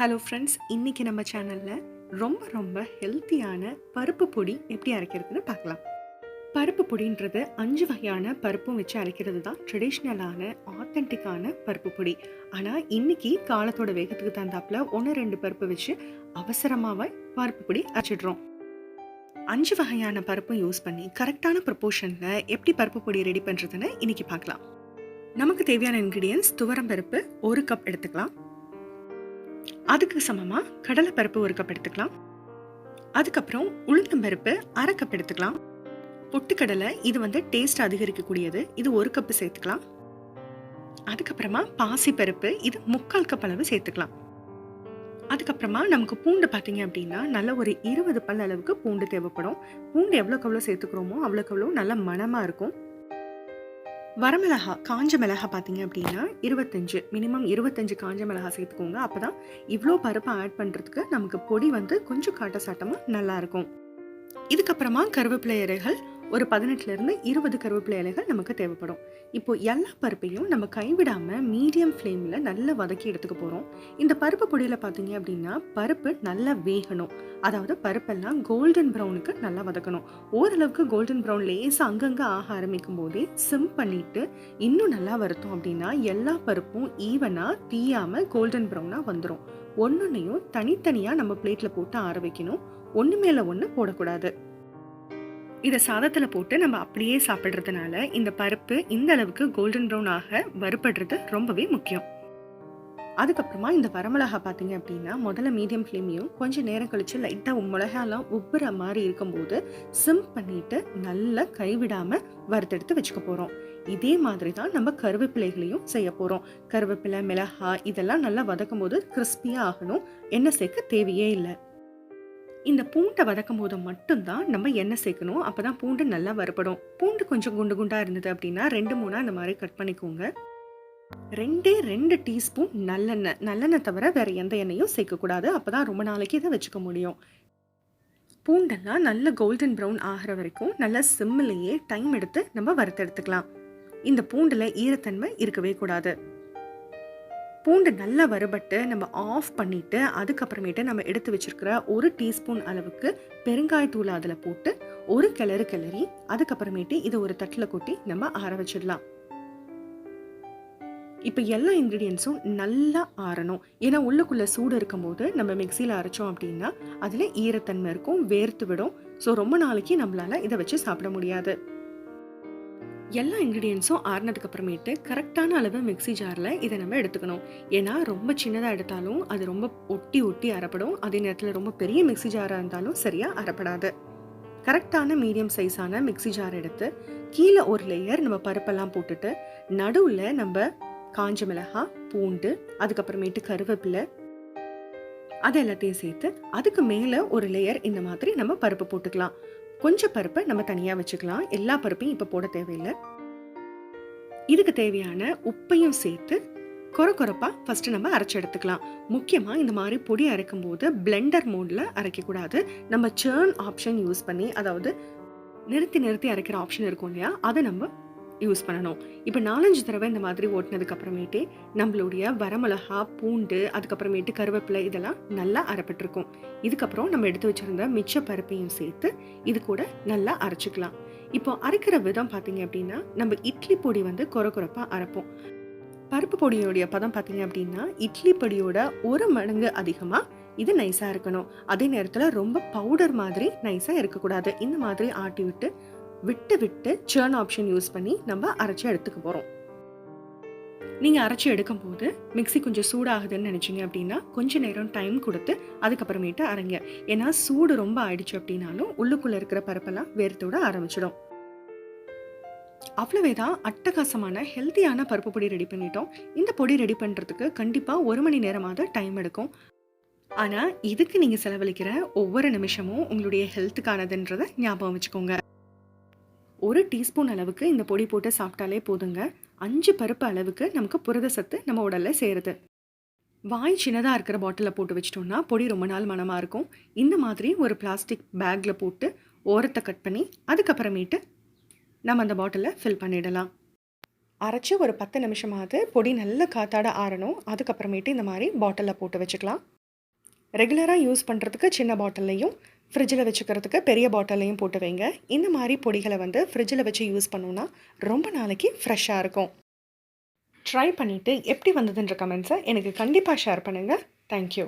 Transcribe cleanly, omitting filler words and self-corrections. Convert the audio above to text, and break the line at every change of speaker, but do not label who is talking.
Hello friends, இன்றைக்கி நம்ம சேனலில் ரொம்ப ஹெல்த்தியான பருப்பு பொடி எப்படி அரைக்கிறதுன்னு பார்க்கலாம். பருப்பு பொடின்றது 5 வகையான பருப்பும் வச்சு அரைக்கிறது தான் ட்ரெடிஷ்னலான ஆத்தென்டிக்கான பருப்பு பொடி. ஆனால் இன்றைக்கி காலத்தோட வேகத்துக்கு தகுந்தாப்புல 1-2 பருப்பு வச்சு அவசரமாக பருப்பு பொடி அரைச்சிடுறோம். 5 வகையான பருப்பும் யூஸ் பண்ணி கரெக்டான ப்ரொப்போர்ஷனில் எப்படி பருப்பு பொடி ரெடி பண்ணுறதுன்னு இன்றைக்கி பார்க்கலாம். நமக்கு தேவையான இன்க்ரீடியன்ஸ்: துவரம் பருப்பு 1 கப் எடுத்துக்கலாம். அதுக்கு சமமாக கடலைப்பருப்பு 1 கப் எடுத்துக்கலாம். அதுக்கப்புறம் உளுத்தம் பருப்பு 1/2 கப் எடுத்துக்கலாம். பொட்டுக்கடலை, இது டேஸ்ட் அதிகரிக்கக்கூடியது, இது 1 கப் சேர்த்துக்கலாம். அதுக்கப்புறமா பாசிப்பருப்பு, இது 3/4 கப் அளவு சேர்த்துக்கலாம். அதுக்கப்புறமா நமக்கு பூண்டு பார்த்தீங்க அப்படின்னா நல்ல ஒரு 20 பல் அளவுக்கு பூண்டு தேவைப்படும். பூண்டு எவ்வளோக்கு எவ்வளோ சேர்த்துக்கிறோமோ அவ்வளோக்கு எவ்வளோ நல்ல மணமாக இருக்கும். வரமிளகா, காஞ்ச மிளகா பார்த்தீங்க அப்படின்னா 25, மினிமம் 25 காஞ்ச மிளகா சேர்த்துக்கோங்க. அப்போ தான் இவ்வளோ பருப்பை ஆட் பண்ணுறதுக்கு நமக்கு பொடி கொஞ்சம் காட்ட சாட்டமாக நல்லாயிருக்கும். இதுக்கப்புறமா கருவேப்பிலை இலைகள் ஒரு 18லேருந்து 20 கருவேப்பிலை இலைகள் நமக்கு தேவைப்படும். இப்போ எல்லா பருப்பையும் நம்ம கைவிடாமல் மீடியம் ஃப்ளேமில் நல்லா வதக்கி எடுத்துக்க போகிறோம். இந்த பருப்பு பொடியில் பார்த்தீங்க அப்படின்னா பருப்பு நல்லா வேகணும். அதாவது பருப்பெல்லாம் கோல்டன் ப்ரௌனுக்கு நல்லா வதக்கணும். ஓரளவுக்கு கோல்டன் ப்ரௌன் லேசாக அங்கங்கே ஆக ஆரம்பிக்கும் போதே சிம் பண்ணிவிட்டு இன்னும் நல்லா வருத்தோம் அப்படின்னா எல்லா பருப்பும் ஈவனாக தீயாமல் கோல்டன் ப்ரௌனாக வந்துடும். ஒன்னொன்னையும் தனித்தனியாக நம்ம பிளேட்டில் போட்டு ஆற வைக்கணும். ஒன்று மேலே ஒன்று போடக்கூடாது. இதை சாதத்தில் போட்டு நம்ம அப்படியே சாப்பிட்றதுனால இந்த பருப்பு இந்த அளவுக்கு கோல்டன் ப்ரௌன் ஆக வறுபடுறது ரொம்பவே முக்கியம். அதுக்கப்புறமா இந்த வரமிளகா பார்த்தீங்க அப்படின்னா முதல்ல மீடியம் ஃப்ளேமையும் கொஞ்சம் நேரம் கழித்து லைட்டாக மிளகாலாம் உப்புற மாதிரி இருக்கும்போது சிம் பண்ணிட்டு நல்லா கைவிடாமல் வறுத்தெடுத்து வச்சுக்க போகிறோம். இதே மாதிரி தான் நம்ம கருவேப்பிலைகளையும் செய்ய போகிறோம். கருவேப்பிலை, மிளகாய் இதெல்லாம் நல்லா வதக்கும் போது கிறிஸ்பியாக ஆகணும். எண்ணெய் சேர்க்க தேவையே இல்லை. இந்த பூண்டை வதக்கும் போது மட்டும்தான் நம்ம எண்ணெய் சேர்க்கணும். அப்போ தான் பூண்டு நல்லா வறுபடும். பூண்டு கொஞ்சம் குண்டு குண்டாக இருந்தது அப்படின்னா 2-3 இந்த மாதிரி கட் பண்ணிக்கோங்க. 2 டீஸ்பூன் நல்லெண்ணெய் தவிர வேறு எந்த எண்ணெயும் சேர்க்கக்கூடாது. அப்போ தான் ரொம்ப நாளைக்கு இதை வச்சுக்க முடியும். பூண்டெல்லாம் நல்ல கோல்டன் ப்ரௌன் ஆகிற வரைக்கும் நல்ல சிம்மிலேயே டைம் எடுத்து நம்ம வறுத்தெடுத்துக்கலாம். இந்த பூண்டில் ஈரத்தன்மை இருக்கவே கூடாது. பூண்டு நல்லா வறுபட்டு நம்ம ஆஃப் பண்ணிவிட்டு அதுக்கப்புறமேட்டு நம்ம எடுத்து வச்சுருக்கிற 1 டீஸ்பூன் அளவுக்கு பெருங்காயத்தூள் அதில் போட்டு ஒரு கிளறி அதுக்கப்புறமேட்டு இதை ஒரு தட்டில் கொட்டி நம்ம ஆற வச்சிடலாம். இப்போ எல்லா இன்க்ரீடியன்ஸும் நல்லா ஆறணும். ஏன்னா உள்ளுக்குள்ளே சூடு இருக்கும்போது நம்ம மிக்சியில் அரைச்சோம் அப்படின்னா அதில் ஈரத்தன்மை இருக்கும், வேர்த்து விடும். ஸோ ரொம்ப நாளைக்கு நம்மளால் இதை வச்சு சாப்பிட முடியாது. எல்லா இன்க்ரீடியன்ஸும் ஆறினதுக்கு அப்புறமேட்டு கரெக்டான அளவு மிக்சி ஜாரில் இதை நம்ம எடுத்துக்கணும். ஏன்னா ரொம்ப சின்னதாக எடுத்தாலும் அது ரொம்ப ஒட்டி அரைப்படும். அதே நேரத்தில் ரொம்ப பெரிய மிக்சி ஜாராக இருந்தாலும் சரியாக அரைப்படாது. கரெக்டான மீடியம் சைஸான மிக்சி ஜார் எடுத்து கீழே ஒரு லேயர் நம்ம பருப்பெல்லாம் போட்டுட்டு நடுவில் நம்ம காஞ்ச மிளகாய், பூண்டு, அதுக்கப்புறமேட்டு கருவேப்பிலை அது எல்லாத்தையும் சேர்த்து அதுக்கு மேலே ஒரு லேயர் இந்த மாதிரி நம்ம பருப்பு போட்டுக்கலாம். கொஞ்சம் பருப்பை நம்ம தனியாக வச்சுக்கலாம். எல்லா பருப்பையும் இப்போ போட தேவையில்லை. இதுக்கு தேவையான உப்பையும் சேர்த்து கொரப்பாக ஃபஸ்ட்டு நம்ம அரைச்சி எடுத்துக்கலாம். முக்கியமாக இந்த மாதிரி பொடி அரைக்கும் போது பிளெண்டர் மோடில் அரைக்கக்கூடாது. நம்ம சேர்ன் ஆப்ஷன் யூஸ் பண்ணி, அதாவது நிறுத்தி அரைக்கிற ஆப்ஷன் இருக்கும் இல்லையா, அதை நம்ம யூஸ் பண்ணணும். இப்போ 4-5 தடவை இந்த மாதிரி ஓட்டினதுக்கு அப்புறமேட்டு நம்மளுடைய வரமிளகா, பூண்டு, அதுக்கப்புறமேட்டு கருவேப்பிலை இதெல்லாம் நல்லா அரைப்பட்டிருக்கும். இதுக்கப்புறம் நம்ம எடுத்து வச்சிருந்த மிச்ச பருப்பையும் சேர்த்து இது கூட நல்லா அரைச்சிக்கலாம். இப்போ அரைக்கிற விதம் பார்த்தீங்க அப்படின்னா நம்ம இட்லி பொடி கொரப்பாக அரைப்போம். பருப்பு பொடியோடைய பதம் பார்த்தீங்க அப்படின்னா இட்லி பொடியோட 1 மடங்கு அதிகமாக இது நைஸாக இருக்கணும். அதே நேரத்தில் ரொம்ப பவுடர் மாதிரி நைஸாக இருக்கக்கூடாது. இந்த மாதிரி ஆட்டி விட்டு சேர்ன் ஆப்ஷன் யூஸ் பண்ணி நம்ம அரைச்சி எடுத்துக்க போகிறோம். நீங்கள் அரைச்சி எடுக்கும் போது மிக்சி கொஞ்சம் சூடாகுதுன்னு நினச்சிங்க அப்படின்னா கொஞ்சம் நேரம் டைம் கொடுத்து அதுக்கப்புறமேட்டு அரைங்க. ஏன்னா சூடு ரொம்ப ஆயிடுச்சு அப்படின்னாலும் உள்ளுக்குள்ளே இருக்கிற பருப்பெல்லாம் வேர்த்தோட ஆரம்பிச்சிடும். அவ்வளவே தான், அட்டகாசமான ஹெல்த்தியான பருப்பு பொடி ரெடி பண்ணிட்டோம். இந்த பொடி ரெடி பண்ணுறதுக்கு கண்டிப்பாக 1 மணி நேரமாவது டைம் எடுக்கும். ஆனால் இதுக்கு நீங்கள் செலவழிக்கிற ஒவ்வொரு நிமிஷமும் உங்களுடைய ஹெல்த்துக்கானதுன்றதை ஞாபகம் வச்சுக்கோங்க. 1 டீஸ்பூன் அளவுக்கு இந்த பொடி போட்டு சாப்பிட்டாலே போதுங்க. 5 பருப்பு அளவுக்கு நமக்கு புரத சத்து நம்ம உடலில் சேருது. வாய் சின்னதாக இருக்கிற பாட்டிலில் போட்டு வச்சிட்டோம்னா பொடி ரொம்ப நாள் மனமாக இருக்கும். இந்த மாதிரி ஒரு பிளாஸ்டிக் பேக்கில் போட்டு ஓரத்தை கட் பண்ணி அதுக்கப்புறமேட்டு நம்ம அந்த பாட்டிலில் ஃபில் பண்ணிடலாம். அரைச்சி ஒரு 10 நிமிஷமாவது பொடி நல்ல காத்தாட ஆறணும். அதுக்கப்புறமேட்டு இந்த மாதிரி பாட்டிலில் போட்டு வச்சுக்கலாம். ரெகுலராக யூஸ் பண்ணுறதுக்கு சின்ன பாட்டில்லையும், ஃப்ரிட்ஜில் வச்சுக்கிறதுக்கு பெரிய பாட்டில்லையும் போட்டு வைங்க. இந்த மாதிரி பொடிகளை வந்து ஃப்ரிட்ஜில் வச்சு யூஸ் பண்ணோன்னா ரொம்ப நாளைக்கு ஃப்ரெஷ்ஷாக இருக்கும். ட்ரை பண்ணிவிட்டு எப்படி வந்ததுன்ற கமெண்ட்ஸை எனக்கு கண்டிப்பாக ஷேர் பண்ணுங்கள். தேங்க்யூ.